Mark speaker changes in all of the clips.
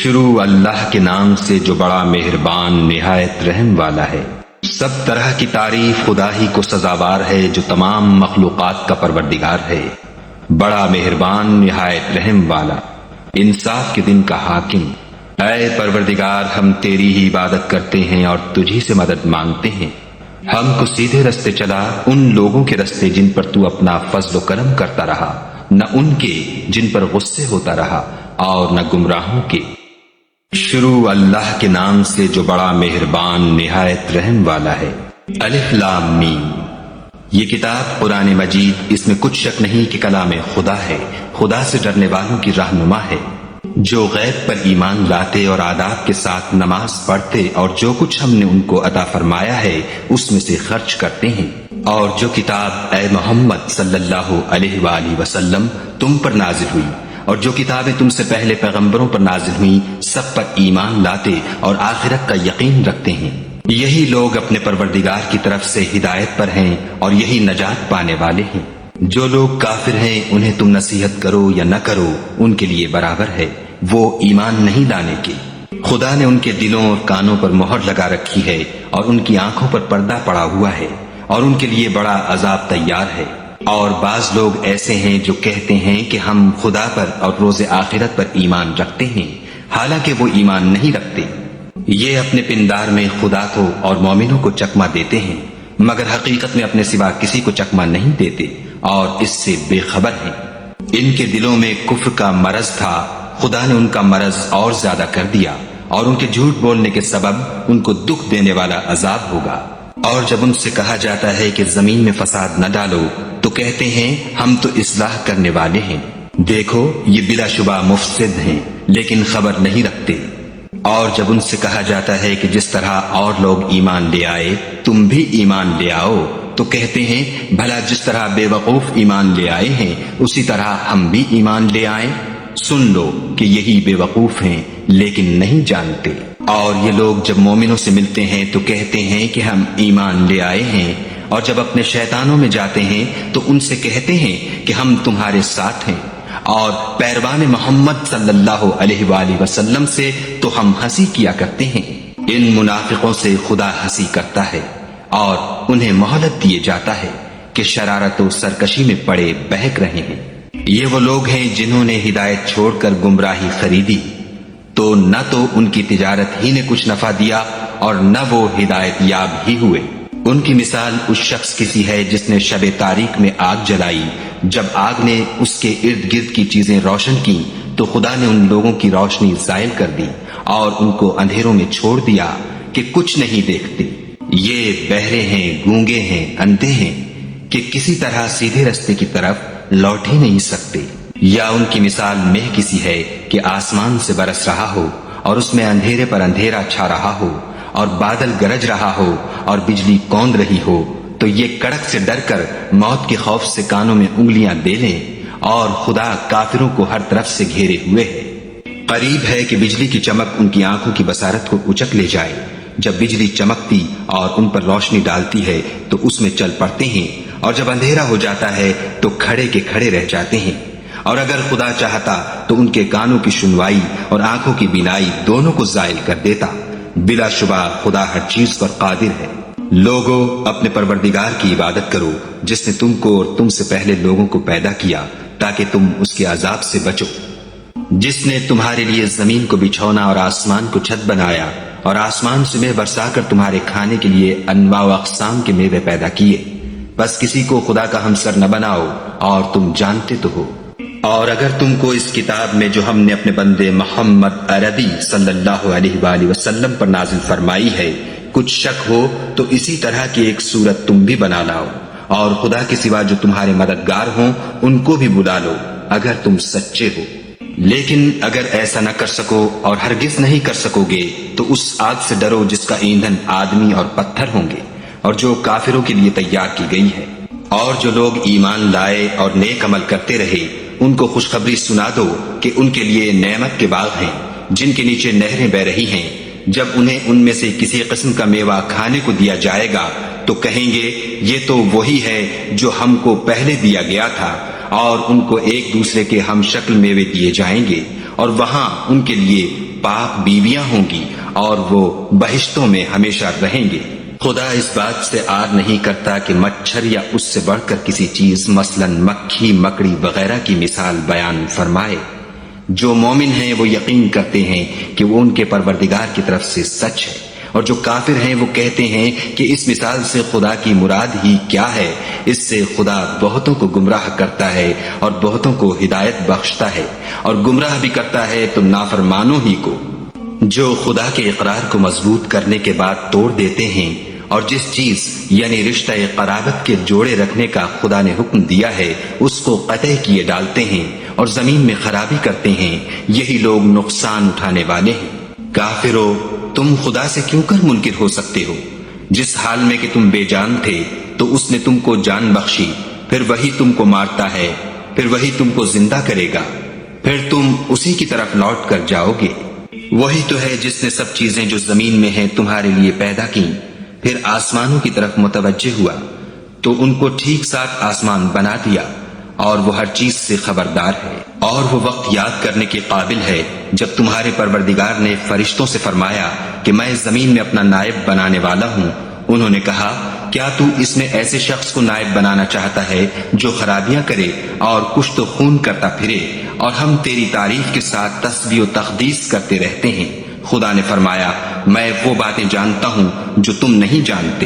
Speaker 1: شروع اللہ کے نام سے جو بڑا مہربان نہایت رحم والا ہے۔ سب طرح کی تعریف خدا ہی کو سزاوار ہے جو تمام مخلوقات کا پروردگار ہے، بڑا مہربان نہایت رحم والا، انصاف کے دن کا حاکم۔ اے پروردگار، ہم تیری ہی عبادت کرتے ہیں اور تجھی سے مدد مانگتے ہیں۔ ہم کو سیدھے رستے چلا، ان لوگوں کے رستے جن پر تو اپنا فضل و کرم کرتا رہا، نہ ان کے جن پر غصے ہوتا رہا اور نہ گمراہوں کے۔ شروع اللہ کے نام سے جو بڑا مہربان نہایت رحم والا ہے۔ الف لام میم۔ یہ کتاب قرآن مجید، اس میں کچھ شک نہیں کہ کلام خدا ہے، خدا سے ڈرنے والوں کی رہنما ہے، جو غیب پر ایمان لاتے اور آداب کے ساتھ نماز پڑھتے اور جو کچھ ہم نے ان کو عطا فرمایا ہے اس میں سے خرچ کرتے ہیں، اور جو کتاب اے محمد صلی اللہ علیہ وآلہ وسلم تم پر نازل ہوئی اور جو کتابیں تم سے پہلے پیغمبروں پر نازل ہوئیں سب پر ایمان لاتے اور آخرت کا یقین رکھتے ہیں، یہی لوگ اپنے پروردگار کی طرف سے ہدایت پر ہیں اور یہی نجات پانے والے ہیں۔ جو لوگ کافر ہیں انہیں تم نصیحت کرو یا نہ کرو ان کے لیے برابر ہے، وہ ایمان نہیں لانے کے۔ خدا نے ان کے دلوں اور کانوں پر مہر لگا رکھی ہے اور ان کی آنکھوں پر پردہ پڑا ہوا ہے اور ان کے لیے بڑا عذاب تیار ہے۔ اور بعض لوگ ایسے ہیں جو کہتے ہیں کہ ہم خدا پر اور روز آخرت پر ایمان رکھتے ہیں، حالانکہ وہ ایمان نہیں رکھتے۔ یہ اپنے پندار میں خدا کو اور مومنوں کو چکمہ دیتے ہیں، مگر حقیقت میں اپنے سوا کسی کو چکمہ نہیں دیتے اور اس سے بے خبر ہیں۔ ان کے دلوں میں کفر کا مرض تھا، خدا نے ان کا مرض اور زیادہ کر دیا اور ان کے جھوٹ بولنے کے سبب ان کو دکھ دینے والا عذاب ہوگا۔ اور جب ان سے کہا جاتا ہے کہ زمین میں فساد نہ ڈالو تو کہتے ہیں ہم تو اصلاح کرنے والے ہیں، دیکھو یہ بلا شبہ مفسد ہیں لیکن خبر نہیں رکھتے۔ اور جب ان سے کہا جاتا ہے کہ جس طرح اور لوگ ایمان لے آئے تم بھی ایمان لے آؤ تو کہتے ہیں بھلا جس طرح بے وقوف ایمان لے آئے ہیں اسی طرح ہم بھی ایمان لے آئیں۔ سن لو کہ یہی بے وقوف ہیں لیکن نہیں جانتے۔ اور یہ لوگ جب مومنوں سے ملتے ہیں تو کہتے ہیں کہ ہم ایمان لے آئے ہیں، اور جب اپنے شیطانوں میں جاتے ہیں تو ان سے کہتے ہیں کہ ہم تمہارے ساتھ ہیں، اور پیروان محمد صلی اللہ علیہ وآلہ وسلم سے تو ہم ہنسی کیا کرتے ہیں۔ ان منافقوں سے خدا ہنسی کرتا ہے اور انہیں مہلت دیے جاتا ہے کہ شرارت و سرکشی میں پڑے بہک رہے ہیں۔ یہ وہ لوگ ہیں جنہوں نے ہدایت چھوڑ کر گمراہی خریدی، تو نہ تو ان کی تجارت ہی نے کچھ نفع دیا اور نہ وہ ہدایت یاب ہی ہوئے۔ ان کی مثال اس شخص کی سی ہے جس نے شب تاریک میں آگ جلائی، جب آگ نے اس کے ارد گرد کی چیزیں روشن کی تو خدا نے ان لوگوں کی روشنی زائل کر دی اور ان کو اندھیروں میں چھوڑ دیا کہ کچھ نہیں دیکھتے۔ یہ بہرے ہیں، گونگے ہیں، اندھے ہیں کہ کسی طرح سیدھے رستے کی طرف لوٹ ہی نہیں سکتے۔ یا ان کی مثال مہ کسی ہے کہ آسمان سے برس رہا ہو اور اس میں اندھیرے پر اندھیرا چھا رہا ہو اور بادل گرج رہا ہو اور بجلی کوند رہی ہو تو یہ کڑک سے ڈر کر موت کے خوف سے کانوں میں انگلیاں دے لیں، اور خدا کافروں کو ہر طرف سے گھیرے ہوئے ہے۔ قریب ہے کہ بجلی کی چمک ان کی آنکھوں کی بصارت کو اچک لے جائے۔ جب بجلی چمکتی اور ان پر روشنی ڈالتی ہے تو اس میں چل پڑتے ہیں، اور جب اندھیرا ہو جاتا ہے تو کھڑے کے کھڑے رہ جاتے ہیں۔ اور اگر خدا چاہتا تو ان کے کانوں کی سنوائی اور آنکھوں کی بینائی دونوں کو زائل کر دیتا۔ بلا شبہ خدا ہر چیز پر قادر ہے۔ لوگو اپنے پروردگار کی عبادت کرو جس نے تم کو اور تم سے پہلے لوگوں کو پیدا کیا تاکہ تم اس کے عذاب سے بچو، جس نے تمہارے لیے زمین کو بچھونا اور آسمان کو چھت بنایا اور آسمان سے میوہ برسا کر تمہارے کھانے کے لیے انواع و اقسام کے میوے پیدا کیے، بس کسی کو خدا کا ہمسر نہ بناؤ اور تم جانتے تو ہو۔ اور اگر تم کو اس کتاب میں جو ہم نے اپنے بندے محمد عربی صلی اللہ علیہ وآلہ وسلم پر نازل فرمائی ہے کچھ شک ہو تو اسی طرح کی ایک صورت تم بھی بنا لاؤ، اور خدا کے سوا جو تمہارے مددگار ہوں ان کو بھی بلا لو اگر تم سچے ہو۔ لیکن اگر ایسا نہ کر سکو اور ہرگز نہیں کر سکو گے تو اس آگ سے ڈرو جس کا ایندھن آدمی اور پتھر ہوں گے اور جو کافروں کے لیے تیار کی گئی ہے۔ اور جو لوگ ایمان لائے اور نیک عمل کرتے رہے ان کو خوشخبری سنا دو کہ ان کے لیے نعمت کے باغ ہیں جن کے نیچے نہریں بہ رہی ہیں۔ جب انہیں ان میں سے کسی قسم کا میوہ کھانے کو دیا جائے گا تو کہیں گے یہ تو وہی ہے جو ہم کو پہلے دیا گیا تھا، اور ان کو ایک دوسرے کے ہم شکل میوے دیے جائیں گے اور وہاں ان کے لیے پاک بیویاں ہوں گی اور وہ بہشتوں میں ہمیشہ رہیں گے۔ خدا اس بات سے آر نہیں کرتا کہ مچھر یا اس سے بڑھ کر کسی چیز مثلا مکھی مکڑی وغیرہ کی مثال بیان فرمائے۔ جو مومن ہیں وہ یقین کرتے ہیں کہ وہ ان کے پروردگار کی طرف سے سچ ہے، اور جو کافر ہیں وہ کہتے ہیں کہ اس مثال سے خدا کی مراد ہی کیا ہے۔ اس سے خدا بہتوں کو گمراہ کرتا ہے اور بہتوں کو ہدایت بخشتا ہے، اور گمراہ بھی کرتا ہے تو نافرمانوں ہی کو۔ جو خدا کے اقرار کو مضبوط کرنے کے بعد توڑ دیتے ہیں، اور جس چیز یعنی رشتہ قرابت کے جوڑے رکھنے کا خدا نے حکم دیا ہے اس کو قطع کیے ڈالتے ہیں اور زمین میں خرابی کرتے ہیں، یہی لوگ نقصان اٹھانے والے ہیں۔ کافرو، تم خدا سے کیوں کر منکر ہو سکتے ہو؟ جس حال میں کہ تم بے جان تھے تو اس نے تم کو جان بخشی، پھر وہی تم کو مارتا ہے، پھر وہی تم کو زندہ کرے گا، پھر تم اسی کی طرف لوٹ کر جاؤ گے۔ وہی تو ہے جس نے سب چیزیں جو زمین میں ہیں تمہارے لیے پیدا کی، پھر آسمانوں کی طرف متوجہ ہوا تو ان کو ٹھیک ساتھ آسمان بنا دیا، اور وہ ہر چیز سے خبردار ہے۔ اور وہ وقت یاد کرنے کے قابل ہے جب تمہارے پروردگار نے فرشتوں سے فرمایا کہ میں زمین میں اپنا نائب بنانے والا ہوں۔ انہوں نے کہا، کیا تو اس میں ایسے شخص کو نائب بنانا چاہتا ہے جو خرابیاں کرے اور کشت و خون کرتا پھرے، اور ہم تیری تعریف کے ساتھ تسبیح و تقدیس کرتے رہتے ہیں؟ خدا نے فرمایا، میں وہ باتیں جانتا ہوں جو تم نہیں جانتے۔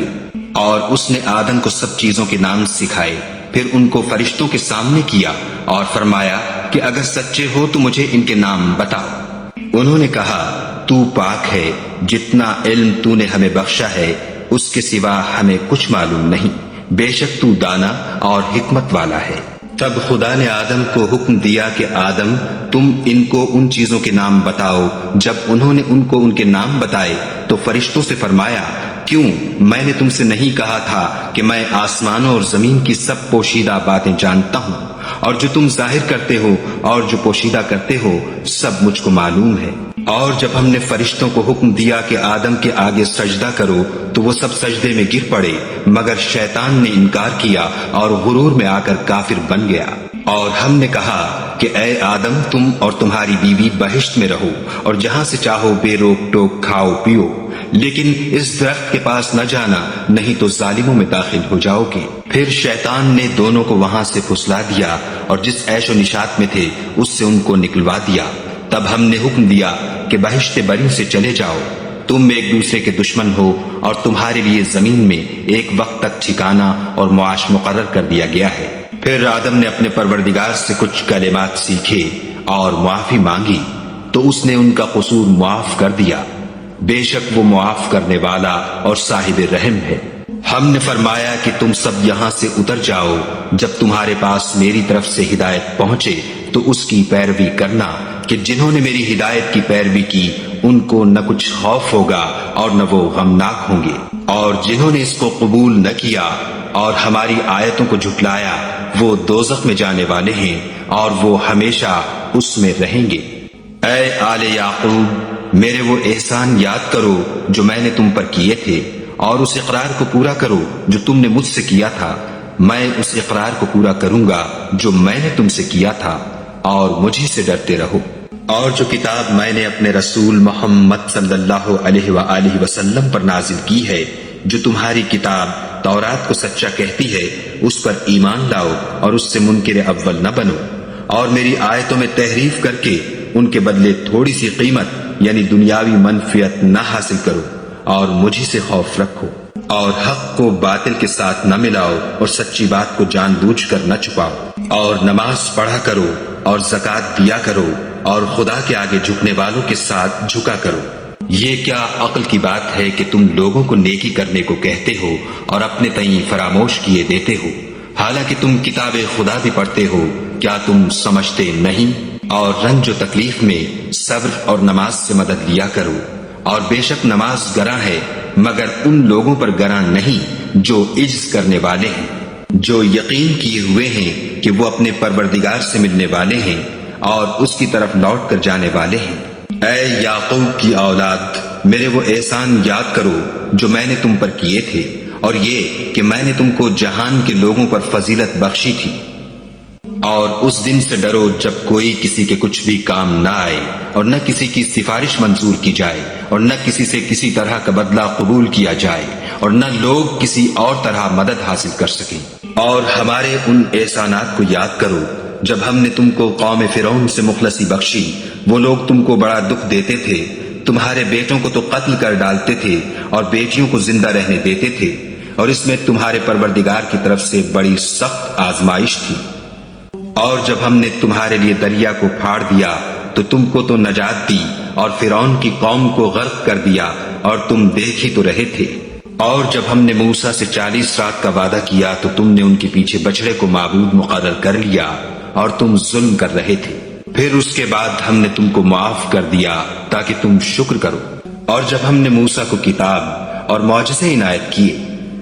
Speaker 1: اور اس نے آدم کو سب چیزوں کے نام سکھائے، پھر ان کو فرشتوں کے سامنے کیا اور فرمایا کہ اگر سچے ہو تو مجھے ان کے نام بتاؤ۔ انہوں نے کہا، تو پاک ہے، جتنا علم تو نے ہمیں بخشا ہے اس کے سوا ہمیں کچھ معلوم نہیں، بے شک تو دانا اور حکمت والا ہے۔ تب خدا نے آدم کو حکم دیا کہ آدم، تم ان کو ان چیزوں کے نام بتاؤ۔ جب انہوں نے ان کو ان کے نام بتائے تو فرشتوں سے فرمایا، کیوں میں نے تم سے نہیں کہا تھا کہ میں آسمانوں اور زمین کی سب پوشیدہ باتیں جانتا ہوں، اور جو تم ظاہر کرتے ہو اور جو پوشیدہ کرتے ہو سب مجھ کو معلوم ہے۔ اور جب ہم نے فرشتوں کو حکم دیا کہ آدم کے آگے سجدہ کرو تو وہ سب سجدے میں گر پڑے، مگر شیطان نے انکار کیا اور غرور میں آ کر کافر بن گیا۔ اور ہم نے کہا کہ اے آدم، تم اور تمہاری بیوی بہشت میں رہو اور جہاں سے چاہو بے روک ٹوک کھاؤ پیو، لیکن اس درخت کے پاس نہ جانا، نہیں تو ظالموں میں داخل ہو جاؤ گے۔ پھر شیطان نے دونوں کو وہاں سے پھسلا دیا اور جس عیش و نشاط میں تھے اس سے ان کو نکلوا دیا۔ تب ہم نے حکم دیا کہ بہشت بری سے چلے جاؤ، تم ایک دوسرے کے دشمن ہو اور تمہارے لیے زمین میں ایک وقت تک ٹھکانہ اور معاش مقرر کر دیا گیا ہے۔ پھر آدم نے اپنے پروردگار سے کچھ کلمات سیکھے اور معافی مانگی تو اس نے ان کا قصور معاف کر دیا، بے شک وہ معاف کرنے والا اور صاحب رحم ہے۔ ہم نے فرمایا کہ تم سب یہاں سے اتر جاؤ، جب تمہارے پاس میری طرف سے ہدایت پہنچے تو اس کی پیروی کرنا، کہ جنہوں نے میری ہدایت کی پیروی کی ان کو نہ کچھ خوف ہوگا اور نہ وہ غمناک ہوں گے، اور جنہوں نے اس کو قبول نہ کیا اور ہماری آیتوں کو جھٹلایا وہ دوزخ میں جانے والے ہیں اور وہ ہمیشہ اس میں رہیں گے۔ اے آل یعقوب، میرے وہ احسان یاد کرو جو میں نے تم پر کیے تھے، اور اس اقرار کو پورا کرو جو تم نے مجھ سے کیا تھا۔ میں اس اقرار کو پورا کروں گا جو میں نے تم سے کیا تھا، اور مجھے سے ڈرتے رہو۔ اور جو کتاب میں نے اپنے رسول محمد صلی اللہ علیہ وآلہ وسلم پر نازل کی ہے، جو تمہاری کتاب تورات کو سچا کہتی ہے، اس پر ایمان لاؤ اور اس سے منکر اول نہ بنو، اور میری آیتوں میں تحریف کر کے ان کے بدلے تھوڑی سی قیمت یعنی دنیاوی منفعت نہ حاصل کرو، اور مجھے سے خوف رکھو، اور حق کو باطل کے ساتھ نہ ملاؤ اور سچی بات کو جان بوجھ کر نہ چھپاؤ، اور نماز پڑھا کرو اور زکوٰۃ دیا کرو، اور خدا کے آگے جھکنے والوں کے ساتھ جھکا کرو۔ یہ کیا عقل کی بات ہے کہ تم لوگوں کو نیکی کرنے کو کہتے ہو اور اپنے تئیں فراموش کیے دیتے ہو، حالانکہ تم کتاب خدا بھی پڑھتے ہو؟ کیا تم سمجھتے نہیں؟ اور رنج و تکلیف میں صبر اور نماز سے مدد لیا کرو، اور بے شک نماز گراں ہے مگر ان لوگوں پر گراں نہیں جو عجز کرنے والے ہیں، جو یقین کیے ہوئے ہیں کہ وہ اپنے پروردگار سے ملنے والے ہیں اور اس کی طرف لوٹ کر جانے والے ہیں۔ اے یعقوب کی اولاد، میرے وہ احسان یاد کرو جو میں نے تم پر کیے تھے، اور یہ کہ میں نے تم کو جہان کے لوگوں پر فضیلت بخشی تھی، اور اس دن سے ڈرو جب کوئی کسی کے کچھ بھی کام نہ آئے اور نہ کسی کی سفارش منظور کی جائے اور نہ کسی سے کسی طرح کا بدلہ قبول کیا جائے اور نہ لوگ کسی اور طرح مدد حاصل کر سکیں۔ اور ہمارے ان احسانات کو یاد کرو جب ہم نے تم کو قوم فرعون سے مخلصی بخشی۔ وہ لوگ تم کو بڑا دکھ دیتے تھے، تمہارے بیٹوں کو تو قتل کر ڈالتے تھے اور بیٹیوں کو زندہ رہنے دیتے تھے، اور اس میں تمہارے پروردگار کی طرف سے بڑی سخت آزمائش تھی۔ اور جب ہم نے تمہارے لیے دریا کو پھاڑ دیا تو تم کو تو نجات دی اور فرعون کی قوم کو غرق کر دیا اور تم دیکھ ہی تو رہے تھے۔ اور جب ہم نے موسیٰ سے 40 رات کا وعدہ کیا تو تم نے ان کے پیچھے بچڑے کو معبود مقرر کر لیا اور تم ظلم کر رہے تھے۔ پھر اس کے بعد ہم نے تم کو معاف کر دیا تاکہ تم شکر کرو۔ اور جب ہم نے موسیٰ کو کتاب اور معجزے عنایت کیے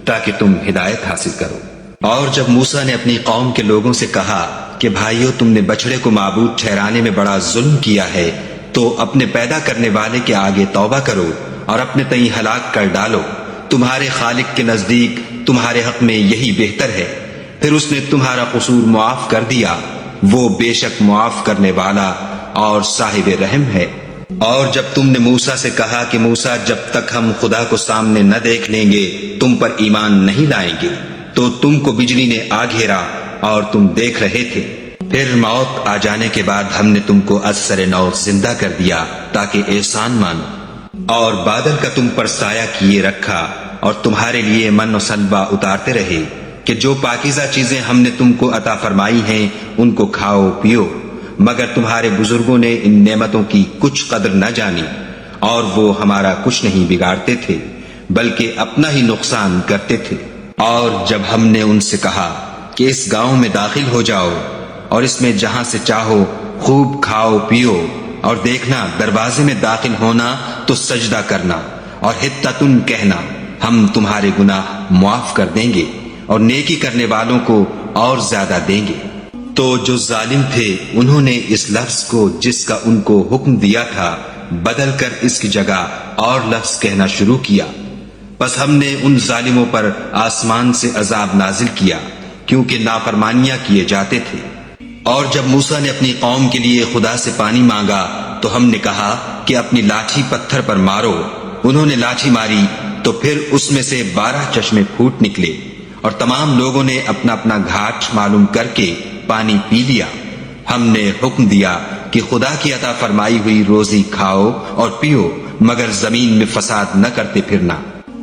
Speaker 1: تاکہ تم ہدایت حاصل کرو۔ اور جب موسیٰ نے اپنی قوم کے لوگوں سے کہا کہ بھائیو، تم نے بچڑے کو معبود ٹھہرانے میں بڑا ظلم کیا ہے، تو اپنے پیدا کرنے والے کے آگے توبہ کرو اور اپنے تئیں ہلاک کر ڈالو، تمہارے خالق کے نزدیک تمہارے حق میں یہی بہتر ہے۔ پھر اس نے تمہارا قصور معاف کر دیا، وہ بے شک معاف کرنے والا اور صاحب رحم ہے۔ اور جب تم نے موسیٰ سے کہا کہ موسیٰ، جب تک ہم خدا کو سامنے نہ دیکھ لیں گے تم پر ایمان نہیں لائیں گے، تو تم کو بجلی نے آ گھیرا اور تم دیکھ رہے تھے۔ پھر موت آ جانے کے بعد ہم نے تم کو از سر نو زندہ کر دیا تاکہ احسان مانو، اور بادل کا تم پر سایہ کیے رکھا اور تمہارے لیے من و سلوہ اتارتے رہے کہ جو پاکیزہ چیزیں ہم نے تم کو عطا فرمائی ہیں ان کو کھاؤ پیو، مگر تمہارے بزرگوں نے ان نعمتوں کی کچھ قدر نہ جانی اور وہ ہمارا کچھ نہیں بگاڑتے تھے بلکہ اپنا ہی نقصان کرتے تھے۔ اور جب ہم نے ان سے کہا کہ اس گاؤں میں داخل ہو جاؤ اور اس میں جہاں سے چاہو خوب کھاؤ پیو، اور دیکھنا دروازے میں داخل ہونا تو سجدہ کرنا اور حطۃ کہنا، ہم تمہارے گناہ معاف کر دیں گے اور نیکی کرنے والوں کو اور زیادہ دیں گے۔ تو جو ظالم تھے انہوں نے اس لفظ کو جس کا ان کو حکم دیا تھا بدل کر اس کی جگہ اور لفظ کہنا شروع کیا، پس ہم نے ان ظالموں پر آسمان سے عذاب نازل کیا کیونکہ نافرمانیاں کیے جاتے تھے۔ اور جب موسیٰ نے اپنی قوم کے لیے خدا سے پانی مانگا تو ہم نے کہا کہ اپنی لاٹھی پتھر پر مارو۔ انہوں نے لاٹھی ماری تو پھر اس میں سے 12 چشمے پھوٹ نکلے اور تمام لوگوں نے اپنا اپنا گھاٹ معلوم کر کے پانی پی لیا۔ ہم نے حکم دیا کہ خدا کی عطا فرمائی ہوئی روزی کھاؤ اور پیو، مگر زمین میں فساد نہ کرتے پھرنا۔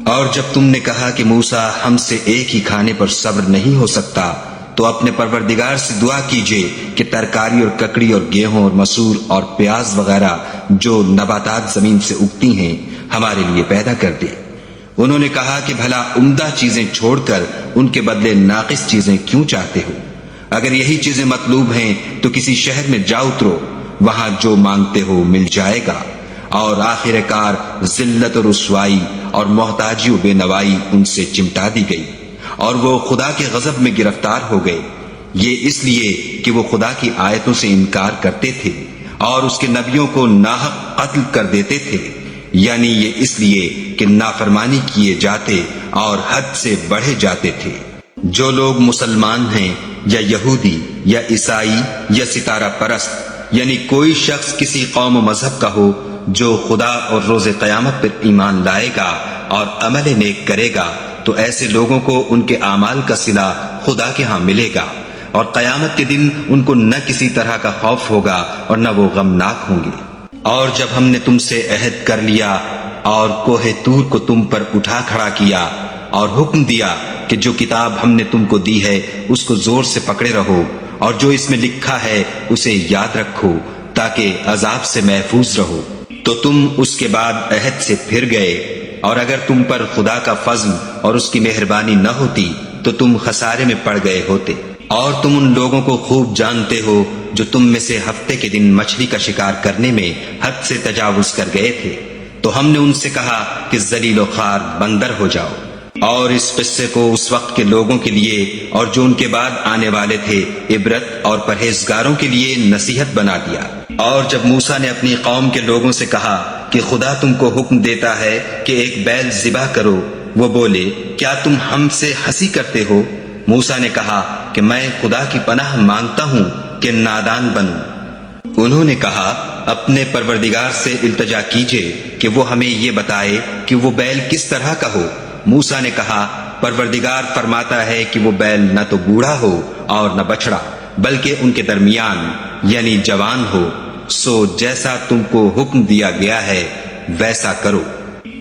Speaker 1: اور جب تم نے کہا کہ موسیٰ، ہم سے ایک ہی کھانے پر صبر نہیں ہو سکتا، تو اپنے پروردگار سے دعا کیجئے کہ ترکاری اور ککڑی اور گیہوں اور مسور اور پیاز وغیرہ جو نباتات زمین سے اگتی ہیں ہمارے لیے پیدا کر دے۔ انہوں نے کہا کہ بھلا عمدہ چیزیں چھوڑ کر ان کے بدلے ناقص چیزیں کیوں چاہتے ہو؟ اگر یہی چیزیں مطلوب ہیں تو کسی شہر میں جا اترو، وہاں جو مانگتے ہو مل جائے گا۔ اور آخر کار ذلت و رسوائی اور محتاجی و بے نوائی ان سے چمٹا دی گئی اور وہ خدا کے غضب میں گرفتار ہو گئے، یہ اس لیے کہ وہ خدا کی آیتوں سے انکار کرتے تھے اور اس کے نبیوں کو ناحق قتل کر دیتے تھے، یعنی یہ اس لیے کہ نافرمانی کیے جاتے اور حد سے بڑھے جاتے تھے۔ جو لوگ مسلمان ہیں یا یہودی یا عیسائی یا ستارہ پرست، یعنی کوئی شخص کسی قوم و مذہب کا ہو، جو خدا اور روز قیامت پر ایمان لائے گا اور عمل نیک کرے گا، تو ایسے لوگوں کو ان کے اعمال کا صلہ خدا کے ہاں ملے گا، اور قیامت کے دن ان کو نہ کسی طرح کا خوف ہوگا اور نہ وہ غمناک ہوں گے۔ اور جب ہم نے تم سے عہد کر لیا اور کوہ طور کو تم پر اٹھا کھڑا کیا اور حکم دیا کہ جو کتاب ہم نے تم کو دی ہے اس کو زور سے پکڑے رہو اور جو اس میں لکھا ہے اسے یاد رکھو تاکہ عذاب سے محفوظ رہو، تو تم اس کے بعد عہد سے پھر گئے، اور اگر تم پر خدا کا فضل اور اس کی مہربانی نہ ہوتی تو تم خسارے میں پڑ گئے ہوتے۔ اور تم ان لوگوں کو خوب جانتے ہو جو تم میں سے ہفتے کے دن مچھلی کا شکار کرنے میں حد سے تجاوز کر گئے تھے، تو ہم نے ان سے کہا کہ ذلیل و خوار بندر ہو جاؤ، اور اس قصے کو اس وقت کے لوگوں کے لیے اور جو ان کے بعد آنے والے تھے عبرت اور پرہیزگاروں کے لیے نصیحت بنا دیا۔ اور جب موسیٰ نے اپنی قوم کے لوگوں سے کہا کہ خدا تم کو حکم دیتا ہے کہ ایک بیل ذبح کرو، وہ بولے کیا تم ہم سے ہنسی کرتے ہو؟ موسیٰ نے کہا کہ میں خدا کی پناہ مانگتا ہوں کہ نادان بنوں۔ انہوں نے کہا اپنے پروردگار سے التجا کیجئے کہ وہ ہمیں یہ بتائے کہ وہ بیل کس طرح کا ہو۔ موسیٰ نے کہا پروردگار فرماتا ہے کہ وہ بیل نہ تو بوڑھا ہو اور نہ بچڑا، بلکہ ان کے درمیان یعنی جوان ہو، سو جیسا تم کو حکم دیا گیا ہے ویسا کرو۔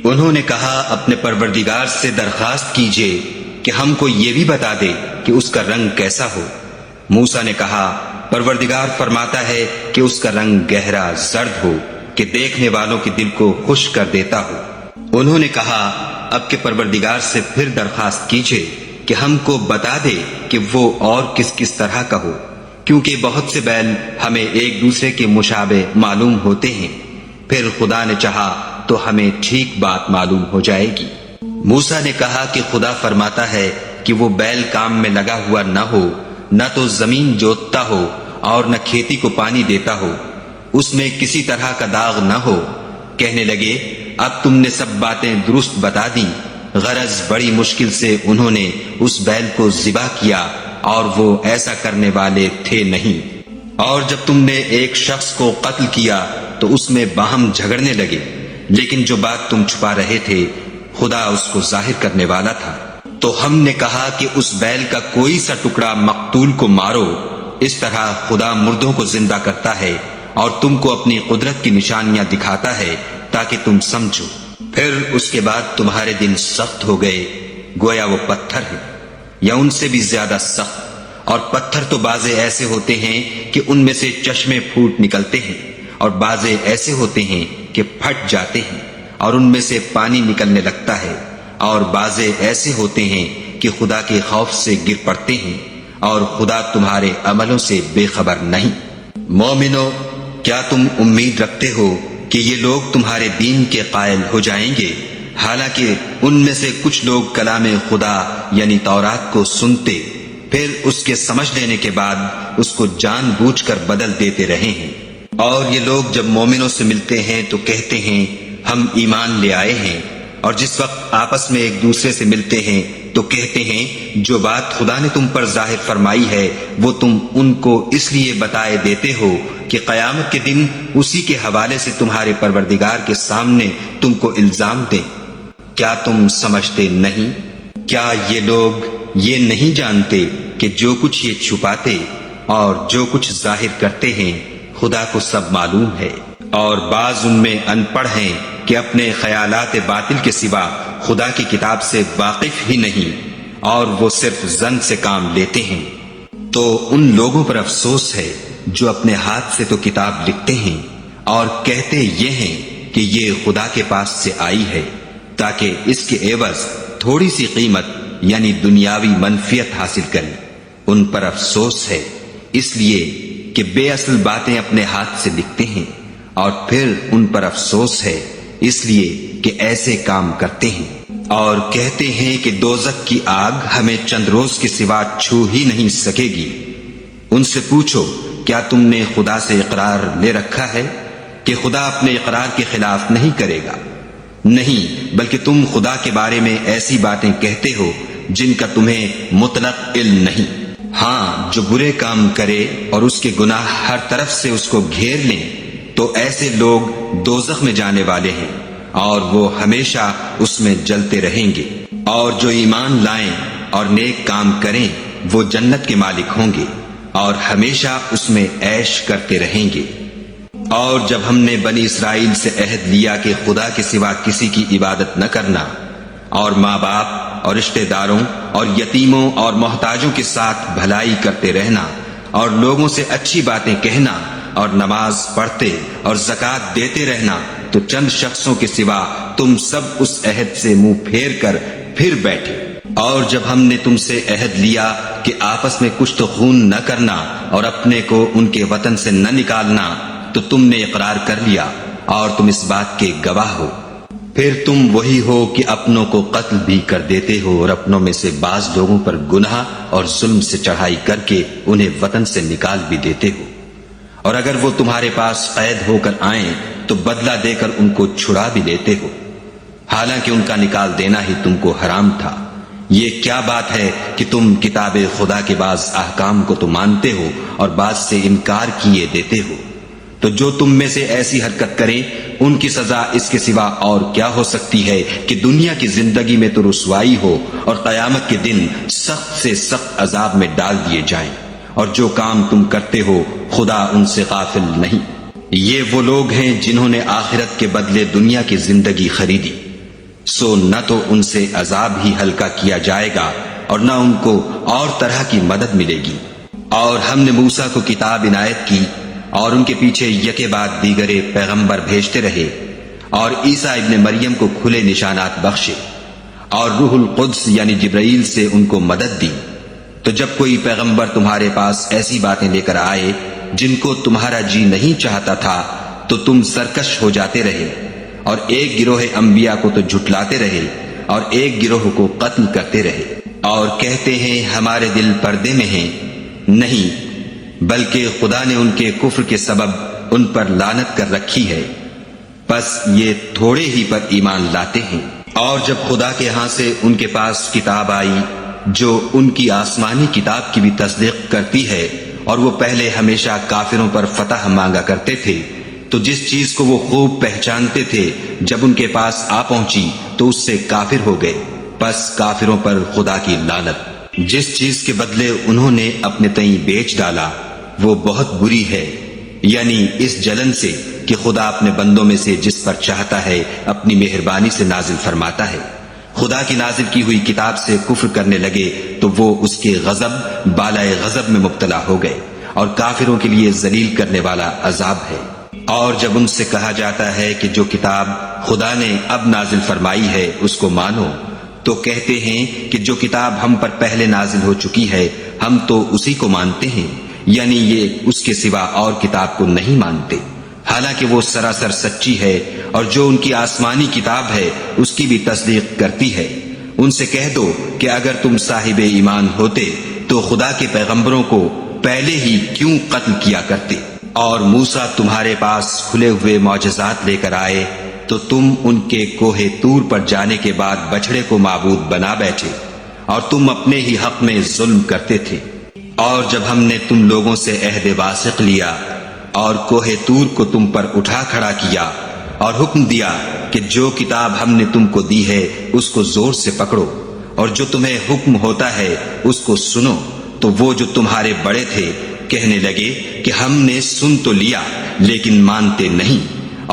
Speaker 1: انہوں نے کہا اپنے پروردگار سے درخواست کیجئے کہ ہم کو یہ بھی بتا دے کہ اس کا رنگ کیسا ہو۔ موسیٰ نے کہا پروردگار فرماتا ہے کہ اس کا رنگ گہرا زرد ہو کہ دیکھنے والوں کے دل کو خوش کر دیتا ہو۔ انہوں نے کہا اب کے پروردگار سے پھر درخواست کیجئے کہ ہم کو بتا دے کہ وہ اور کس کس طرح کا ہو، کیونکہ بہت سے بیل ہمیں ایک دوسرے کے مشابہ معلوم ہوتے ہیں، پھر خدا نے چاہا تو ہمیں ٹھیک بات معلوم ہو جائے گی۔ موسیٰ نے کہا کہ خدا فرماتا ہے کہ وہ بیل کام میں لگا ہوا نہ ہو، نہ تو زمین جوتتا ہو اور نہ کھیتی کو پانی دیتا ہو، اس میں کسی طرح کا داغ نہ ہو۔ کہنے لگے اب تم نے سب باتیں درست بتا دیں، غرض بڑی مشکل سے انہوں نے اس بیل کو ذبح کیا اور وہ ایسا کرنے والے تھے نہیں۔ اور جب تم نے ایک شخص کو قتل کیا تو اس میں باہم جھگڑنے لگے، لیکن جو بات تم چھپا رہے تھے خدا اس کو ظاہر کرنے والا تھا۔ تو ہم نے کہا کہ اس بیل کا کوئی سا ٹکڑا مقتول کو مارو، اس طرح خدا مردوں کو زندہ کرتا ہے اور تم کو اپنی قدرت کی نشانیاں دکھاتا ہے تاکہ تم سمجھو۔ پھر اس کے بعد تمہارے دل سخت ہو گئے، گویا وہ پتھر ہے یا ان سے بھی زیادہ سخت، اور پتھر تو بعضے ایسے ہوتے ہیں کہ ان میں سے چشمے پھوٹ نکلتے ہیں، اور بعضے ایسے ہوتے ہیں کہ پھٹ جاتے ہیں اور ان میں سے پانی نکلنے لگتا ہے، اور بعضے ایسے ہوتے ہیں کہ خدا کے خوف سے گر پڑتے ہیں، اور خدا تمہارے عملوں سے بے خبر نہیں۔ مومنو، کیا تم امید رکھتے ہو کہ یہ لوگ تمہارے دین کے قائل ہو جائیں گے؟ حالانکہ ان میں سے کچھ لوگ کلام خدا یعنی تورات کو سنتے، پھر اس کے سمجھ لینے کے بعد اس کو جان بوجھ کر بدل دیتے رہے ہیں۔ اور یہ لوگ جب مومنوں سے ملتے ہیں تو کہتے ہیں ہم ایمان لے آئے ہیں، اور جس وقت آپس میں ایک دوسرے سے ملتے ہیں تو کہتے ہیں جو بات خدا نے تم پر ظاہر فرمائی ہے وہ تم ان کو اس لیے بتائے دیتے ہو کہ قیامت کے دن اسی کے حوالے سے تمہارے پروردگار کے سامنے تم کو الزام دیں۔ کیا تم سمجھتے نہیں؟ کیا یہ لوگ یہ نہیں جانتے کہ جو کچھ یہ چھپاتے اور جو کچھ ظاہر کرتے ہیں خدا کو سب معلوم ہے؟ اور بعض ان میں ان پڑھ ہیں کہ اپنے خیالات باطل کے سوا خدا کی کتاب سے واقف ہی نہیں، اور وہ صرف ظن سے کام لیتے ہیں۔ تو ان لوگوں پر افسوس ہے جو اپنے ہاتھ سے تو کتاب لکھتے ہیں اور کہتے یہ ہیں کہ یہ خدا کے پاس سے آئی ہے تاکہ اس کے عوض تھوڑی سی قیمت یعنی دنیاوی منفیت حاصل کریں۔ ان پر افسوس ہے اس لیے کہ بے اصل باتیں اپنے ہاتھ سے لکھتے ہیں، اور پھر ان پر افسوس ہے اس لیے کہ ایسے کام کرتے ہیں، اور کہتے ہیں کہ دوزخ کی آگ ہمیں چند روز کے سوا چھو ہی نہیں سکے گی۔ ان سے پوچھو کیا تم نے خدا سے اقرار لے رکھا ہے کہ خدا اپنے اقرار کے خلاف نہیں کرے گا؟ نہیں، بلکہ تم خدا کے بارے میں ایسی باتیں کہتے ہو جن کا تمہیں مطلق علم نہیں۔ ہاں، جو برے کام کرے اور اس کے گناہ ہر طرف سے اس کو گھیر لیں تو ایسے لوگ دوزخ میں جانے والے ہیں اور وہ ہمیشہ اس میں جلتے رہیں گے۔ اور جو ایمان لائیں اور نیک کام کریں وہ جنت کے مالک ہوں گے اور ہمیشہ اس میں عیش کرتے رہیں گے۔ اور جب ہم نے بنی اسرائیل سے عہد لیا کہ خدا کے سوا کسی کی عبادت نہ کرنا، اور ماں باپ اور رشتہ داروں اور یتیموں اور محتاجوں کے ساتھ بھلائی کرتے رہنا، اور لوگوں سے اچھی باتیں کہنا، اور نماز پڑھتے اور زکوٰۃ دیتے رہنا، تو چند شخصوں کے سوا تم سب اس عہد سے منہ پھیر کر پھر بیٹھے۔ اور جب ہم نے تم سے عہد لیا کہ آپس میں کشت خون نہ کرنا اور اپنے کو ان کے وطن سے نہ نکالنا، تو تم نے اقرار کر لیا اور تم اس بات کے گواہ ہو۔ پھر تم وہی ہو کہ اپنوں کو قتل بھی کر دیتے ہو اور اپنوں میں سے بعض لوگوں پر گناہ اور ظلم سے چڑھائی کر کے انہیں وطن سے نکال بھی دیتے ہو، اور اگر وہ تمہارے پاس قید ہو کر آئیں تو بدلہ دے کر ان کو چھڑا بھی لیتے ہو، حالانکہ ان کا نکال دینا ہی تم کو حرام تھا، یہ کیا بات ہے کہ تم کتاب خدا کے بعض احکام کو تو مانتے ہو اور بعض سے انکار کیے دیتے ہو؟ تو جو تم میں سے ایسی حرکت کریں ان کی سزا اس کے سوا اور کیا ہو سکتی ہے کہ دنیا کی زندگی میں تو رسوائی ہو اور قیامت کے دن سخت سے سخت عذاب میں ڈال دیے جائیں، اور جو کام تم کرتے ہو خدا ان سے غافل نہیں۔ یہ وہ لوگ ہیں جنہوں نے آخرت کے بدلے دنیا کی زندگی خریدی، سو نہ تو ان سے عذاب ہی ہلکا کیا جائے گا اور نہ ان کو اور طرح کی مدد ملے گی۔ اور ہم نے موسیٰ کو کتاب عنایت کی اور ان کے پیچھے یکے بعد دیگرے پیغمبر بھیجتے رہے، اور عیسیٰ ابن مریم کو کھلے نشانات بخشے، اور روح القدس یعنی جبرائیل سے ان کو مدد دی۔ تو جب کوئی پیغمبر تمہارے پاس ایسی باتیں لے کر آئے جن کو تمہارا جی نہیں چاہتا تھا تو تم سرکش ہو جاتے رہے، اور ایک گروہ انبیاء کو تو جھٹلاتے رہے اور ایک گروہ کو قتل کرتے رہے، اور کہتے ہیں ہمارے دل پردے میں ہیں، نہیں بلکہ خدا نے ان کے کفر کے سبب ان پر لعنت کر رکھی ہے، پس یہ تھوڑے ہی پر ایمان لاتے ہیں۔ اور جب خدا کے ہاں سے ان کے پاس کتاب آئی جو ان کی آسمانی کتاب کی بھی تصدیق کرتی ہے، اور وہ پہلے ہمیشہ کافروں پر فتح مانگا کرتے تھے، تو جس چیز کو وہ خوب پہچانتے تھے جب ان کے پاس آ پہنچی تو اس سے کافر ہو گئے، پس کافروں پر خدا کی لعنت۔ جس چیز کے بدلے انہوں نے اپنے تئیں بیچ ڈالا وہ بہت بری ہے، یعنی اس جلن سے کہ خدا اپنے بندوں میں سے جس پر چاہتا ہے اپنی مہربانی سے نازل فرماتا ہے۔ خدا کی نازل کی ہوئی کتاب سے کفر کرنے لگے تو وہ اس کے غضب بالائے غضب میں مبتلا ہو گئے، اور کافروں کے لیے ذلیل کرنے والا عذاب ہے۔ اور جب ان سے کہا جاتا ہے کہ جو کتاب خدا نے اب نازل فرمائی ہے اس کو مانو، تو کہتے ہیں کہ جو کتاب ہم پر پہلے نازل ہو چکی ہے ہم تو اسی کو مانتے ہیں، یعنی یہ اس کے سوا اور کتاب کو نہیں مانتے، حالانکہ وہ سراسر سچی ہے، اور جو ان کی آسمانی کتاب ہے اس کی بھی تصدیق کرتی ہے۔ ان سے کہہ دو کہ اگر تم صاحب ایمان ہوتے تو خدا کے پیغمبروں کو پہلے ہی کیوں قتل کیا کرتے؟ اور موسیٰ تمہارے پاس کھلے ہوئے معجزات لے کر آئے تو تم ان کے کوہ طور پر جانے کے بعد بچڑے کو معبود بنا بیٹھے، اور تم اپنے ہی حق میں ظلم کرتے تھے۔ اور جب ہم نے تم لوگوں سے عہد واثق لیا اور کوہ طور کو تم پر اٹھا کھڑا کیا اور حکم دیا کہ جو کتاب ہم نے تم کو دی ہے اس کو زور سے پکڑو، اور جو تمہیں حکم ہوتا ہے اس کو سنو، تو وہ جو تمہارے بڑے تھے کہنے لگے کہ ہم نے سن تو لیا لیکن مانتے نہیں،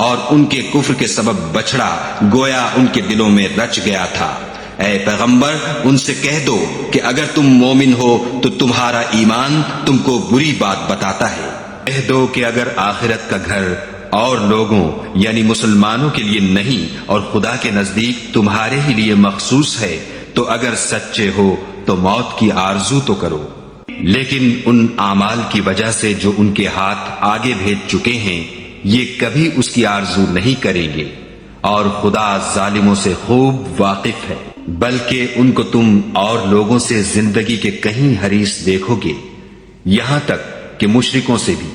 Speaker 1: اور ان کے کفر کے سبب بچڑا گویا ان کے دلوں میں رچ گیا تھا۔ اے پیغمبر ان سے کہہ دو کہ اگر تم مومن ہو تو تمہارا ایمان تم کو بری بات بتاتا ہے۔ کہہ دو کہ اگر آخرت کا گھر اور لوگوں یعنی مسلمانوں کے لیے نہیں اور خدا کے نزدیک تمہارے ہی لیے مخصوص ہے تو اگر سچے ہو تو موت کی آرزو تو کرو، لیکن ان اعمال کی وجہ سے جو ان کے ہاتھ آگے بھیج چکے ہیں یہ کبھی اس کی آرزو نہیں کریں گے، اور خدا ظالموں سے خوب واقف ہے۔ بلکہ ان کو تم اور لوگوں سے زندگی کے کہیں حریص دیکھو گے، یہاں تک کہ مشرکوں سے بھی۔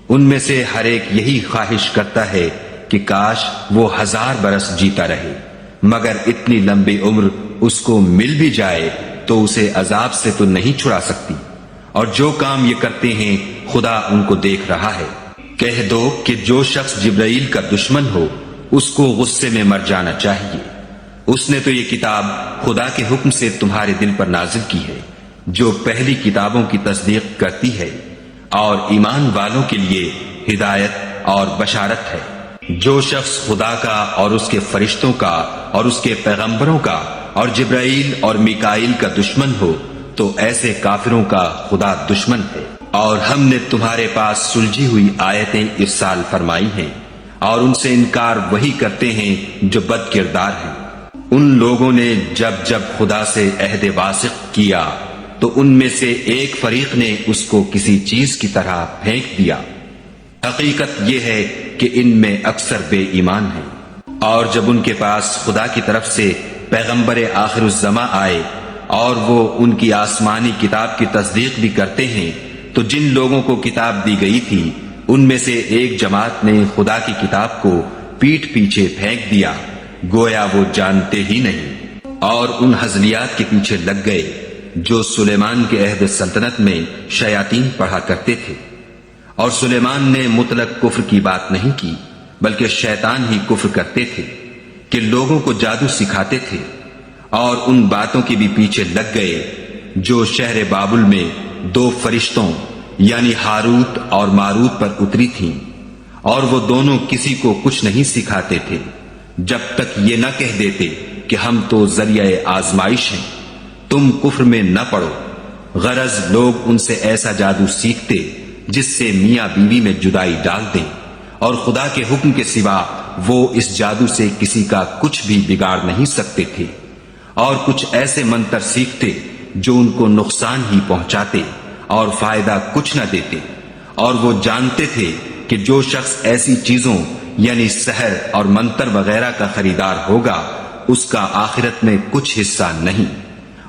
Speaker 1: ان میں سے ہر ایک یہی خواہش کرتا ہے کہ کاش وہ 1000 برس جیتا رہے، مگر اتنی لمبی عمر اس کو مل بھی جائے تو اسے عذاب سے تو نہیں چھڑا سکتی، اور جو کام یہ کرتے ہیں خدا ان کو دیکھ رہا ہے۔ کہہ دو کہ جو شخص جبرائیل کا دشمن ہو اس کو غصے میں مر جانا چاہیے، اس نے تو یہ کتاب خدا کے حکم سے تمہارے دل پر نازل کی ہے جو پہلی کتابوں کی تصدیق کرتی ہے، اور ایمان والوں کے لیے ہدایت اور بشارت ہے۔ جو شخص خدا کا اور اس کے فرشتوں کا اور اس کے پیغمبروں کا اور جبرائیل اور میکائیل کا دشمن ہو تو ایسے کافروں کا خدا دشمن ہے۔ اور ہم نے تمہارے پاس سلجھی ہوئی آیتیں ارسال فرمائی ہیں، اور ان سے انکار وہی کرتے ہیں جو بد کردار ہیں۔ ان لوگوں نے جب جب خدا سے عہد واثق کیا تو ان میں سے ایک فریق نے اس کو کسی چیز کی طرح پھینک دیا۔ حقیقت یہ ہے کہ ان میں اکثر بے ایمان ہیں۔ اور جب ان کے پاس خدا کی طرف سے پیغمبر آخر الزماں آئے اور وہ ان کی آسمانی کتاب کی تصدیق بھی کرتے ہیں تو جن لوگوں کو کتاب دی گئی تھی ان میں سے ایک جماعت نے خدا کی کتاب کو پیٹھ پیچھے پھینک دیا، گویا وہ جانتے ہی نہیں۔ اور ان ہزلیات کے پیچھے لگ گئے جو سلیمان کے عہد سلطنت میں شیاطین پڑھا کرتے تھے، اور سلیمان نے مطلق کفر کی بات نہیں کی بلکہ شیطان ہی کفر کرتے تھے کہ لوگوں کو جادو سکھاتے تھے، اور ان باتوں کے بھی پیچھے لگ گئے جو شہر بابل میں 2 فرشتوں یعنی ہاروت اور ماروت پر اتری تھیں، اور وہ دونوں کسی کو کچھ نہیں سکھاتے تھے جب تک یہ نہ کہہ دیتے کہ ہم تو ذریعہ آزمائش ہیں، تم کفر میں نہ پڑو۔ غرض لوگ ان سے ایسا جادو سیکھتے جس سے میاں بیوی میں جدائی ڈال دیں، اور خدا کے حکم کے سوا وہ اس جادو سے کسی کا کچھ بھی بگاڑ نہیں سکتے تھے، اور کچھ ایسے منتر سیکھتے جو ان کو نقصان ہی پہنچاتے اور فائدہ کچھ نہ دیتے، اور وہ جانتے تھے کہ جو شخص ایسی چیزوں یعنی سحر اور منتر وغیرہ کا خریدار ہوگا اس کا آخرت میں کچھ حصہ نہیں،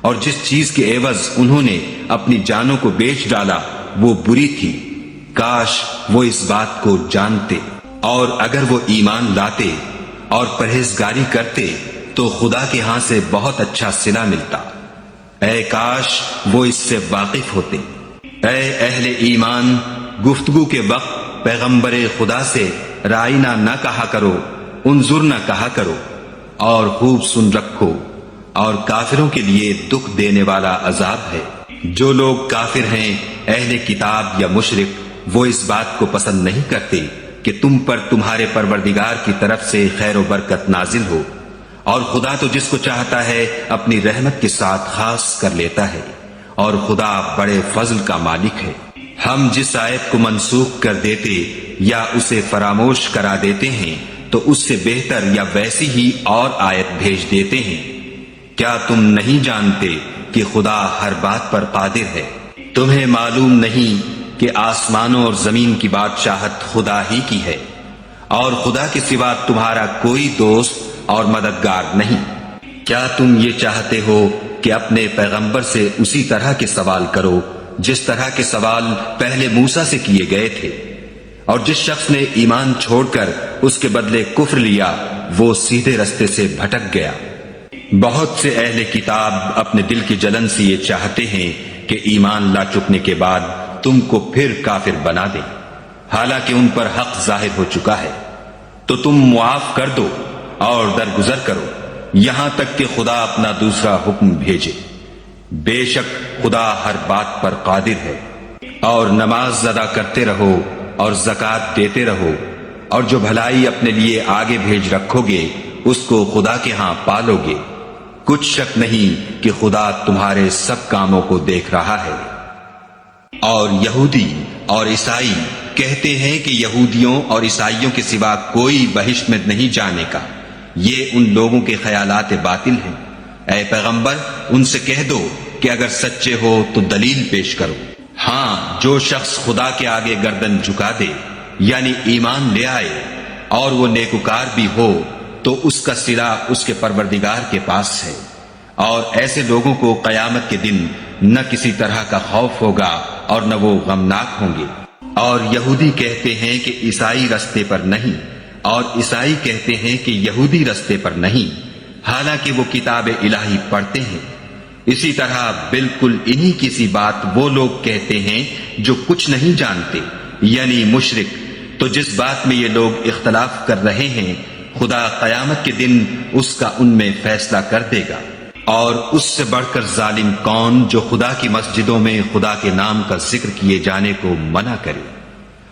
Speaker 1: اور جس چیز کے عوض انہوں نے اپنی جانوں کو بیچ ڈالا وہ بری تھی، کاش وہ اس بات کو جانتے، اور اگر وہ ایمان لاتے اور پرہیزگاری کرتے تو خدا کے ہاں سے بہت اچھا صلہ ملتا، اے کاش وہ اس سے واقف ہوتے۔ اے اہل ایمان، گفتگو کے وقت پیغمبر خدا سے رائنا نہ کہا کرو، انظر نہ کہا کرو، اور خوب سن رکھو، اور کافروں کے لیے دکھ دینے والا عذاب ہے۔ جو لوگ کافر ہیں اہل کتاب یا مشرک وہ اس بات کو پسند نہیں کرتے کہ تم پر تمہارے پروردگار کی طرف سے خیر و برکت نازل ہو، اور خدا تو جس کو چاہتا ہے اپنی رحمت کے ساتھ خاص کر لیتا ہے، اور خدا بڑے فضل کا مالک ہے۔ ہم جس آیت کو منسوخ کر دیتے یا اسے فراموش کرا دیتے ہیں تو اس سے بہتر یا ویسی ہی اور آیت بھیج دیتے ہیں۔ کیا تم نہیں جانتے کہ خدا ہر بات پر قادر ہے؟ تمہیں معلوم نہیں کہ آسمانوں اور زمین کی بادشاہت خدا ہی کی ہے، اور خدا کے سوا تمہارا کوئی دوست اور مددگار نہیں۔ کیا تم یہ چاہتے ہو کہ اپنے پیغمبر سے اسی طرح کے سوال کرو جس طرح کے سوال پہلے موسیٰ سے کیے گئے تھے؟ اور جس شخص نے ایمان چھوڑ کر اس کے بدلے کفر لیا وہ سیدھے رستے سے بھٹک گیا۔ بہت سے اہل کتاب اپنے دل کی جلن سے یہ چاہتے ہیں کہ ایمان لا چکنے کے بعد تم کو پھر کافر بنا دیں، حالانکہ ان پر حق ظاہر ہو چکا ہے، تو تم معاف کر دو اور درگزر کرو یہاں تک کہ خدا اپنا دوسرا حکم بھیجے۔ بے شک خدا ہر بات پر قادر ہے۔ اور نماز ادا کرتے رہو اور زکوٰۃ دیتے رہو، اور جو بھلائی اپنے لیے آگے بھیج رکھو گے اس کو خدا کے ہاں پالو گے۔ کچھ شک نہیں کہ خدا تمہارے سب کاموں کو دیکھ رہا ہے۔ اور یہودی اور عیسائی کہتے ہیں کہ یہودیوں اور عیسائیوں کے سوا کوئی بہشت میں نہیں جانے کا، یہ ان لوگوں کے خیالات باطل ہیں۔ اے پیغمبر ان سے کہہ دو کہ اگر سچے ہو تو دلیل پیش کرو۔ ہاں، جو شخص خدا کے آگے گردن جھکا دے یعنی ایمان لے آئے اور وہ نیکوکار بھی ہو تو اس کا صلہ اس کے پروردگار کے پاس ہے، اور ایسے لوگوں کو قیامت کے دن نہ کسی طرح کا خوف ہوگا اور نہ وہ غمناک ہوں گے۔ اور یہودی کہتے ہیں کہ عیسائی رستے پر نہیں، اور عیسائی کہتے ہیں کہ یہودی رستے پر نہیں، حالانکہ وہ کتاب الہی پڑھتے ہیں۔ اسی طرح بالکل انہی کی سی بات وہ لوگ کہتے ہیں جو کچھ نہیں جانتے یعنی مشرک۔ تو جس بات میں یہ لوگ اختلاف کر رہے ہیں خدا قیامت کے دن اس کا ان میں فیصلہ کر دے گا۔ اور اس سے بڑھ کر ظالم کون جو خدا کی مسجدوں میں خدا کے نام کا ذکر کیے جانے کو منع کرے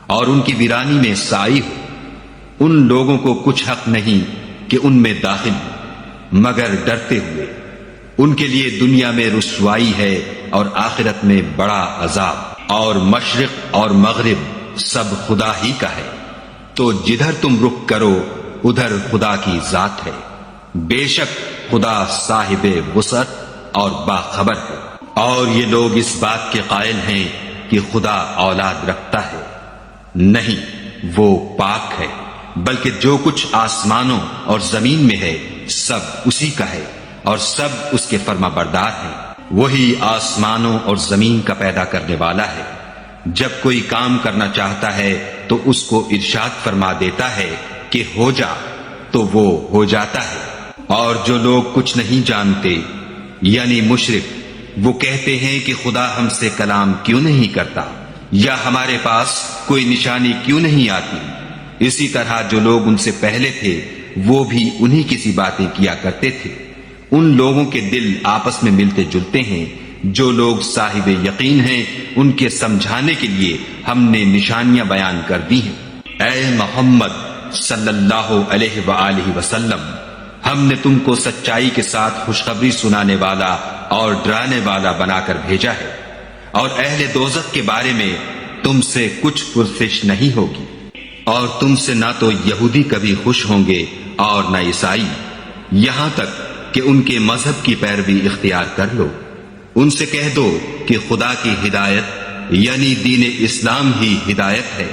Speaker 1: اور ان کی ویرانی میں سائی ہو۔ ان لوگوں کو کچھ حق نہیں کہ ان میں داخل ہو مگر ڈرتے ہوئے۔ ان کے لیے دنیا میں رسوائی ہے اور آخرت میں بڑا عذاب۔ اور مشرق اور مغرب سب خدا ہی کا ہے، تو جدھر تم رخ کرو ادھر خدا کی ذات ہے۔ بے شک خدا صاحب وسعت اور باخبر ہے۔ اور یہ لوگ اس بات کے قائل ہیں کہ خدا اولاد رکھتا ہے، نہیں، وہ پاک ہے، بلکہ جو کچھ آسمانوں اور زمین میں ہے سب اسی کا ہے اور سب اس کے فرما بردار ہیں۔ وہی آسمانوں اور زمین کا پیدا کرنے والا ہے۔ جب کوئی کام کرنا چاہتا ہے تو اس کو ارشاد فرما دیتا ہے کہ ہو جا، تو وہ ہو جاتا ہے۔ اور جو لوگ کچھ نہیں جانتے یعنی مشرک، وہ کہتے ہیں کہ خدا ہم سے کلام کیوں نہیں کرتا، یا ہمارے پاس کوئی نشانی کیوں نہیں آتی۔ اسی طرح جو لوگ ان سے پہلے تھے وہ بھی انہی کسی باتیں کیا کرتے تھے۔ ان لوگوں کے دل آپس میں ملتے جلتے ہیں۔ جو لوگ صاحب یقین ہیں ان کے سمجھانے کے لیے ہم نے نشانیاں بیان کر دی ہیں۔ اے محمد صلی اللہ علیہ وآلہ وسلم، ہم نے تم کو سچائی کے ساتھ خوشخبری سنانے والا اور ڈرانے والا بنا کر بھیجا ہے، اور اہل دوزخ کے بارے میں تم سے کچھ پرسش نہیں ہوگی، اور تم سے نہ تو یہودی کبھی خوش ہوں گے اور نہ عیسائی، یہاں تک کہ ان کے مذہب کی پیروی اختیار کر لو۔ ان سے کہہ دو کہ خدا کی ہدایت یعنی دین اسلام ہی ہدایت ہے،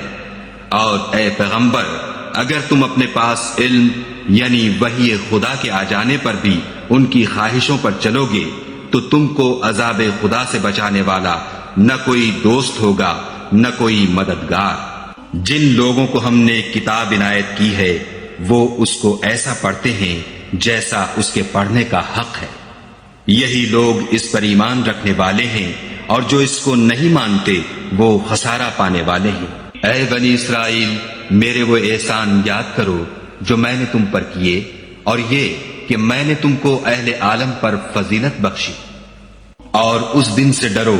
Speaker 1: اور اے پیغمبر اگر تم اپنے پاس علم یعنی وحی خدا کے آ جانے پر بھی ان کی خواہشوں پر چلو گے تو تم کو عذاب خدا سے بچانے والا نہ کوئی دوست ہوگا نہ کوئی مددگار۔ جن لوگوں کو ہم نے کتاب عنایت کی ہے وہ اس کو ایسا پڑھتے ہیں جیسا اس کے پڑھنے کا حق ہے، یہی لوگ اس پر ایمان رکھنے والے ہیں، اور جو اس کو نہیں مانتے وہ خسارہ پانے والے ہیں۔ اے بنی اسرائیل، میرے وہ احسان یاد کرو جو میں نے تم پر کیے، اور یہ کہ میں نے تم کو اہل عالم پر فضیلت بخشی۔ اور اس دن سے ڈرو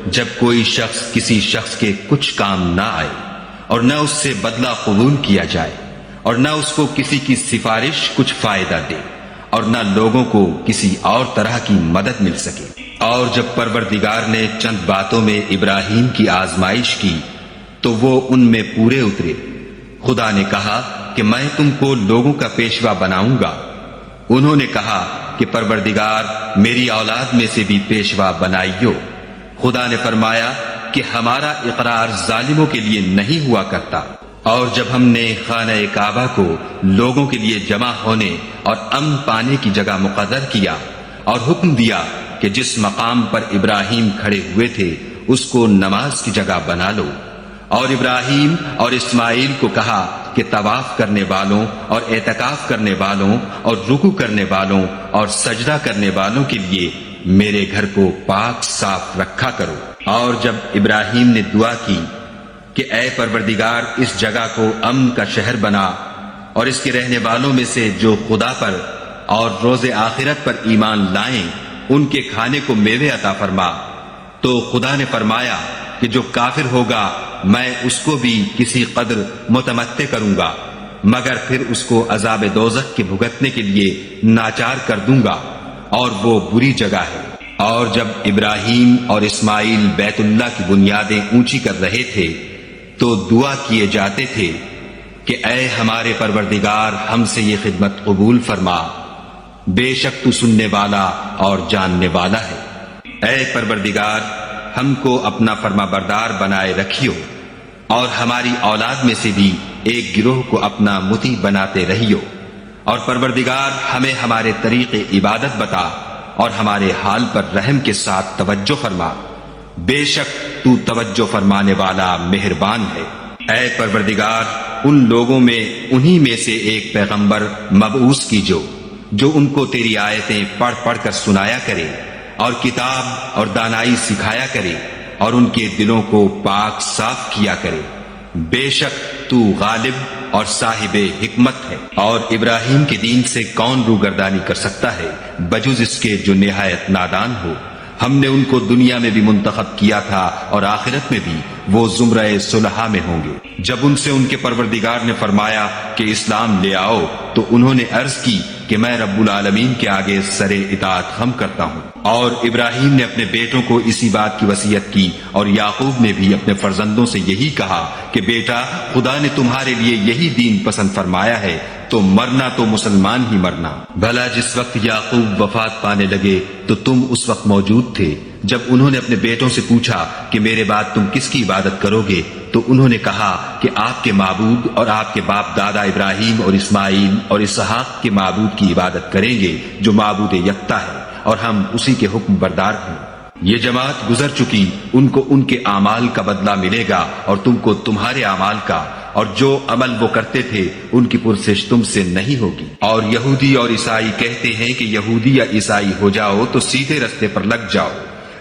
Speaker 1: جب کوئی شخص کسی شخص کے کچھ کام نہ آئے، اور نہ اس سے بدلہ قبول کیا جائے، اور نہ اس کو کسی کی سفارش کچھ فائدہ دے، اور نہ لوگوں کو کسی اور طرح کی مدد مل سکے۔ اور جب پروردگار نے چند باتوں میں ابراہیم کی آزمائش کی تو وہ ان میں پورے اترے۔ خدا نے کہا کہ میں تم کو لوگوں کا پیشوا بناؤں گا۔ انہوں نے کہا کہ پروردگار میری اولاد میں سے بھی پیشوا بنائیو۔ خدا نے فرمایا کہ ہمارا اقرار ظالموں کے لیے نہیں ہوا کرتا۔ اور جب ہم نے خانہ کعبہ کو لوگوں کے لیے جمع ہونے اور امن پانے کی جگہ مقرر کیا اور حکم دیا کہ جس مقام پر ابراہیم کھڑے ہوئے تھے اس کو نماز کی جگہ بنا لو، اور ابراہیم اور اسماعیل کو کہا کہ طواف کرنے والوں اور اعتکاف کرنے والوں اور رکوع کرنے والوں اور سجدہ کرنے والوں کے لیے میرے گھر کو پاک صاف رکھا کرو۔ اور جب ابراہیم نے دعا کی کہ اے پروردگار اس جگہ کو امن کا شہر بنا، اور اس کے رہنے والوں میں سے جو خدا پر اور روز آخرت پر ایمان لائیں ان کے کھانے کو میوے عطا فرما، تو خدا نے فرمایا کہ جو کافر ہوگا میں اس کو بھی کسی قدر متمتع کروں گا، مگر پھر اس کو عذاب دوزخ کے بھگتنے کے لیے ناچار کر دوں گا، اور وہ بری جگہ ہے۔ اور جب ابراہیم اور اسماعیل بیت اللہ کی بنیادیں اونچی کر رہے تھے تو دعا کیے جاتے تھے کہ اے ہمارے پروردگار ہم سے یہ خدمت قبول فرما، بے شک تو سننے والا اور جاننے والا ہے۔ اے پروردگار ہم کو اپنا فرما بردار بنائے رکھیو، اور ہماری اولاد میں سے بھی ایک گروہ کو اپنا مطیع بناتے رہیو، اور پروردگار ہمیں ہمارے طریق عبادت بتا اور ہمارے حال پر رحم کے ساتھ توجہ فرما، بے شک تو توجہ فرمانے والا مہربان ہے۔ اے پروردگار ان لوگوں میں انہی میں سے ایک پیغمبر مبعوث کیجو جو ان کو تیری آیتیں پڑھ پڑھ کر سنایا کرے اور کتاب اور دانائی سکھایا کرے اور ان کے دلوں کو پاک صاف کیا کرے، بے شک تو غالب اور صاحب حکمت ہے۔ اور ابراہیم کے دین سے کون روگردانی کر سکتا ہے بجز اس کے جو نہایت نادان ہو۔ ہم نے ان کو دنیا میں بھی منتخب کیا تھا اور آخرت میں بھی وہ زمرہ صلحاء میں ہوں گے۔ جب ان سے ان کے پروردگار نے فرمایا کہ اسلام لے آؤ تو انہوں نے عرض کی کہ میں رب العالمین کے آگے سر اطاعت خم کرتا ہوں۔ اور ابراہیم نے اپنے بیٹوں کو اسی بات کی وصیت کی، اور یعقوب نے بھی اپنے فرزندوں سے یہی کہا کہ بیٹا خدا نے تمہارے لیے یہی دین پسند فرمایا ہے تو مرنا تو مسلمان ہی مرنا۔ بھلا جس وقت یعقوب وفات پانے لگے تو تم اس وقت موجود تھے جب انہوں نے اپنے بیٹوں سے پوچھا کہ میرے بعد تم کس کی عبادت کرو گے، تو انہوں نے کہا کہ آپ کے معبود اور آپ کے باپ دادا ابراہیم اور اسماعیل اور اسحاق کے معبود کی عبادت کریں گے جو معبود یکتا ہے، اور ہم اسی کے حکم بردار ہیں۔ یہ جماعت گزر چکی، ان کو ان کے اعمال کا بدلہ ملے گا اور تم کو تمہارے اعمال کا، اور جو عمل وہ کرتے تھے ان کی پرسش تم سے نہیں ہوگی۔ اور یہودی اور عیسائی کہتے ہیں کہ یہودی یا عیسائی ہو جاؤ تو سیدھے رستے پر لگ جاؤ۔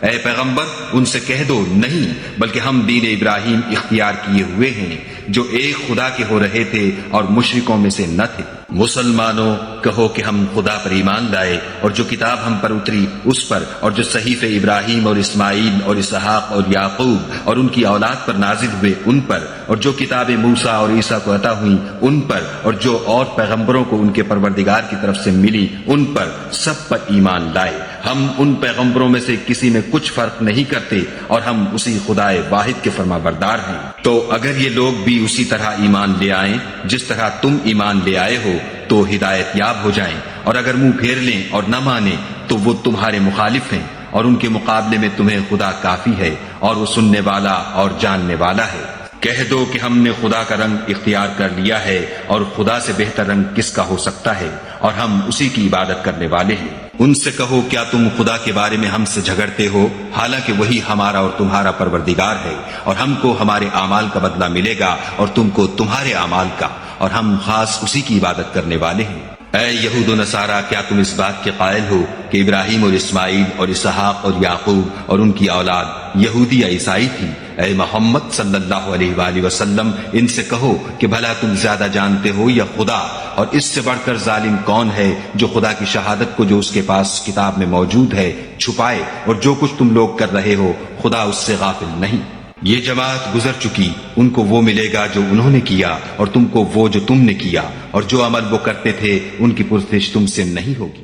Speaker 1: اے پیغمبر ان سے کہہ دو نہیں، بلکہ ہم دین ابراہیم اختیار کیے ہوئے ہیں جو ایک خدا کے ہو رہے تھے اور مشرکوں میں سے نہ تھے۔ مسلمانوں کہو کہ ہم خدا پر ایمان لائے اور جو کتاب ہم پر اتری اس پر، اور جو صحیفے ابراہیم اور اسماعیل اور اسحاق اور یعقوب اور ان کی اولاد پر نازل ہوئے ان پر، اور جو کتابیں موسیٰ اور عیسیٰ کو عطا ہوئیں ان پر، اور جو اور پیغمبروں کو ان کے پروردگار کی طرف سے ملی ان پر، سب پر ایمان لائے۔ ہم ان پیغمبروں میں سے کسی میں کچھ فرق نہیں کرتے اور ہم اسی خدائے واحد کے فرما بردار ہیں۔ تو اگر یہ لوگ بھی اسی طرح ایمان لے آئیں جس طرح تم ایمان لے آئے ہو تو ہدایت یاب ہو جائیں، اور اگر منہ پھیر لیں اور نہ مانیں تو وہ تمہارے مخالف ہیں، اور ان کے مقابلے میں تمہیں خدا کافی ہے اور وہ سننے والا اور جاننے والا ہے۔ کہہ دو کہ ہم نے خدا کا رنگ اختیار کر لیا ہے، اور خدا سے بہتر رنگ کس کا ہو سکتا ہے، اور ہم اسی کی عبادت کرنے والے ہیں۔ ان سے کہو کیا تم خدا کے بارے میں ہم سے جھگڑتے ہو، حالانکہ وہی ہمارا اور تمہارا پروردگار ہے، اور ہم کو ہمارے اعمال کا بدلہ ملے گا اور تم کو تمہارے اعمال کا، اور ہم خاص اسی کی عبادت کرنے والے ہیں۔ اے یہود و نصارہ کیا تم اس بات کے قائل ہو کہ ابراہیم اور اسماعیل اور اسحاق اور یعقوب اور ان کی اولاد یہودی یا عیسائی تھی؟ اے محمد صلی اللہ علیہ وآلہ وسلم ان سے کہو کہ بھلا تم زیادہ جانتے ہو یا خدا، اور اس سے بڑھ کر ظالم کون ہے جو خدا کی شہادت کو جو اس کے پاس کتاب میں موجود ہے چھپائے، اور جو کچھ تم لوگ کر رہے ہو خدا اس سے غافل نہیں۔ یہ جماعت گزر چکی، ان کو وہ ملے گا جو انہوں نے کیا، اور تم کو وہ جو تم نے کیا، اور جو عمل وہ کرتے تھے ان کی پرسش تم سے نہیں ہوگی۔